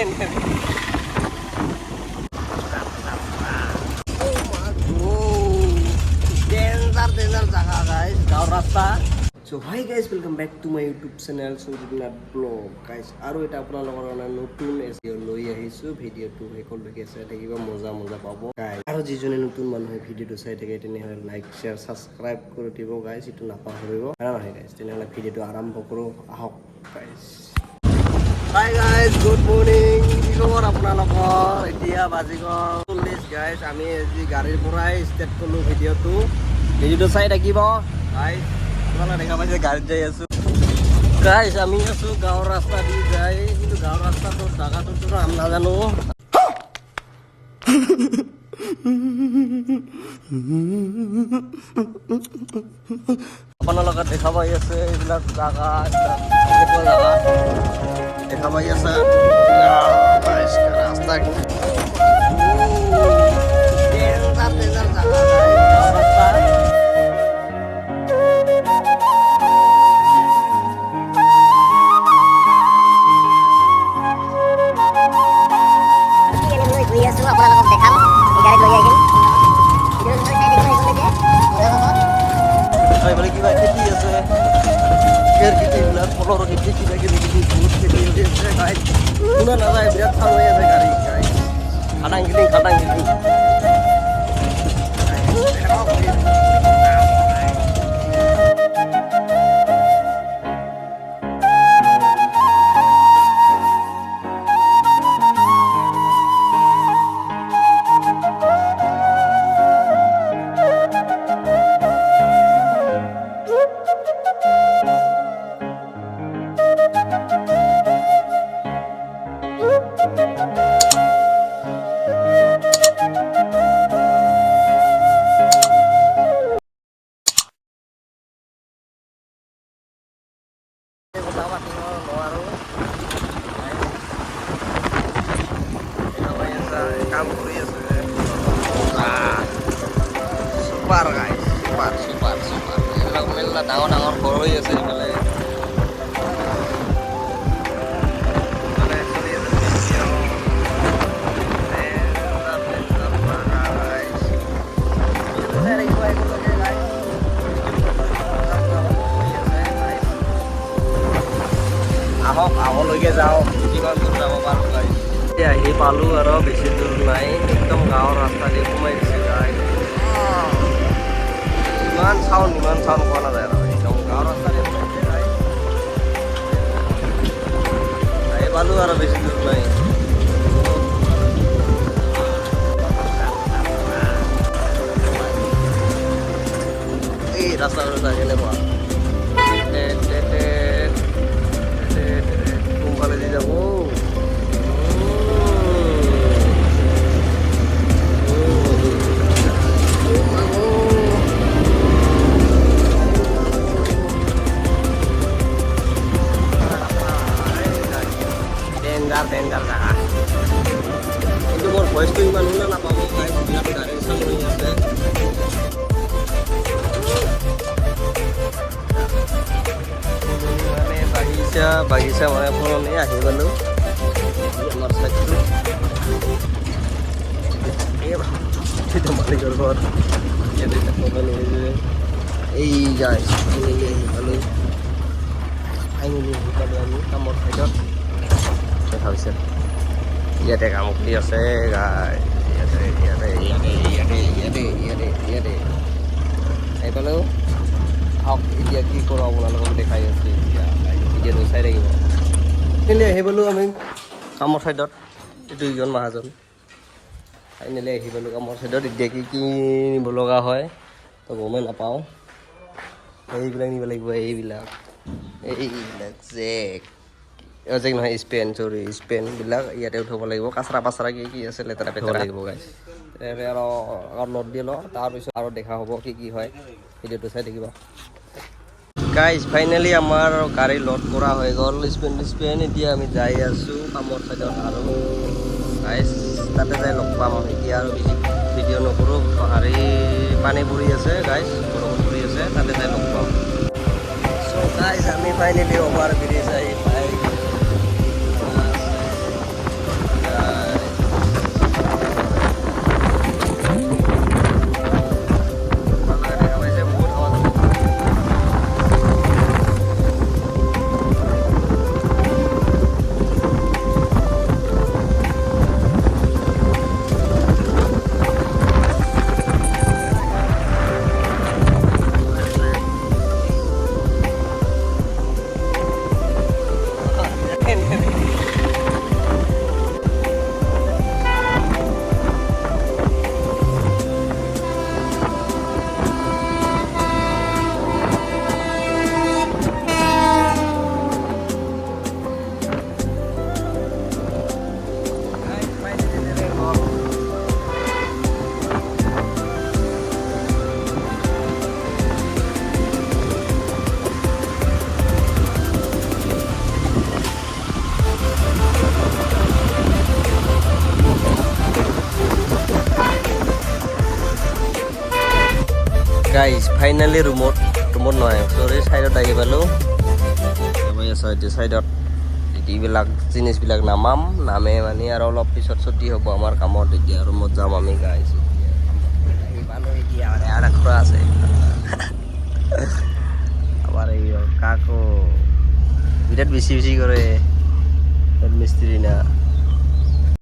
danger जगह guys गाँव रास्ता so hi guys welcome back to my YouTube channel सौजिनाथ ब्लॉग गाइस আৰু এটা আপোনালোকৰ কাৰণে নতুন এপিসোড লৈ আহিছো ভিডিওটো হেকলৈকে চাই থাকিব মজা মজা পাব গাইস আৰু যিজনে নতুন মানুহে ভিডিওটো চাই থাকে তেনেহলে লাইক শেয়াৰ সাবস্ক্ৰাইব কৰি দিব গাইস ইটো নাপাহৰিব নহয় গাইস তেনেহলে ভিডিওটো আৰম্ভ কৰো আহক guys hi guys good morning কি খবৰ আপোনালোকৰ এতিয়া বাজি গ'ল 40 গাইস আমি আজি গাড়ীৰ পৰাই ষ্টাৰ্ট কৰিলো ভিডিওটো চাই থাকিব গাইস আপনাৰা দেখা পাইছে গাড়ি যাই আছো গাইস আমি আছো গাঁৱৰ ৰাস্তা দি যাই কিন্তু গাঁৱৰ ৰাস্তাটো জায়গাটো তো আমি নাজানো আপোনালোকে দেখা পাই আছে এইবিলাক জায়গা দেখা পাই আছে গাইস ৰাস্তা ডেঞ্জাৰ জায়গা গাঁৱৰ ৰাস্তা super guys super এইবিলাক মেলা ডাঙৰ ঘৰ হৈ আছে এইফালে আহক আগলৈকে যাওঁ কিমান দূৰ যাব পাৰোঁ গাইছ এতিয়া আহি পালোঁ আৰু বেছি দূৰ নাই একদম গাঁৱৰ ৰাস্তা দি সোমাই দিছে গাইছ ইমান চাউণ্ড পোৱা নাযায় আৰু একদম গাঁৱৰ ৰাস্তা দি সোমাইছে গাইছ আহি পালোঁ আৰু বেছি দূৰ নাই এই ৰাস্তাটো কেনেকুৱা কোনফালে দি যাব ডেঞ্জাৰ জায়গা কিন্তু মোৰ ভইচটো ইমান শুনা নাপাব গাড়ী চাউণ্ড হৈ আছে বাগিচা মানে পুৰণি আহি পালোঁ আমাৰ চাইডটো মালিকৰ ঘৰ এই যায় ফাইনেলি আহি পালোঁ আমি কামৰ চাইডত দেখা হৈছে ইয়াতে কাম কৰি আছে ইয়াতে আহি পালোঁ আহক এতিয়া কি কৰোঁ আপোনালোকক দেখাই আছোঁ এতিয়া ভিডিঅ'টো চাই থাকিব ফাইনেলি আহি পালোঁ আমি কামৰ ছাইডত এইটো ইজন মহাজন ফাইনেলি আহি পালোঁ কামৰ ছাইডত এতিয়া কি নিব লগা হয় তো গমেই নাপাওঁ এইবিলাক নিব লাগিব এইবিলাক জেক নহয় স্পেনবিলাক ইয়াতে উঠাব লাগিব কাচৰা পাচৰা কি আছে লেতেৰা পেতেৰা লাগিব গাইছ আৰু লোড দি লওঁ তাৰপিছত আৰু দেখা হ'ব কি হয় ভিডিঅ'টো চাই থাকিব গাইজ ফাইনেলি আমাৰ গাড়ী লোড কৰা হৈ গ'ল স্পেন এতিয়া আমি যাই আছোঁ কামৰ ছাইডত আৰু গাইজ তাতে যাই লগ পাম এতিয়া আৰু বেছি ভিডিঅ' নকৰোঁ গাড়ী পানী পৰি আছে গাইজ বৰষুণ পৰি আছে তাতে যাই লগ পাম চ' গাইজ আমি ফাইনেলি অভাৰ ব্ৰিজ আহি পাই ফাইনেলি ৰুমত নহয় চৰি চাইডত আহি পালোঁ চাইডত এইবিলাক জিনিসবিলাক নামে মানে আৰু অলপ পিছত ছুটি হ'ব আমাৰ কামত এতিয়া ৰুমত যাম আমি গাইছ আহি পালোঁ এতিয়া আৰু একটা আছে আবাৰ এই কাকো বিৰাট বেশি কৰে মিস্ত্ৰি না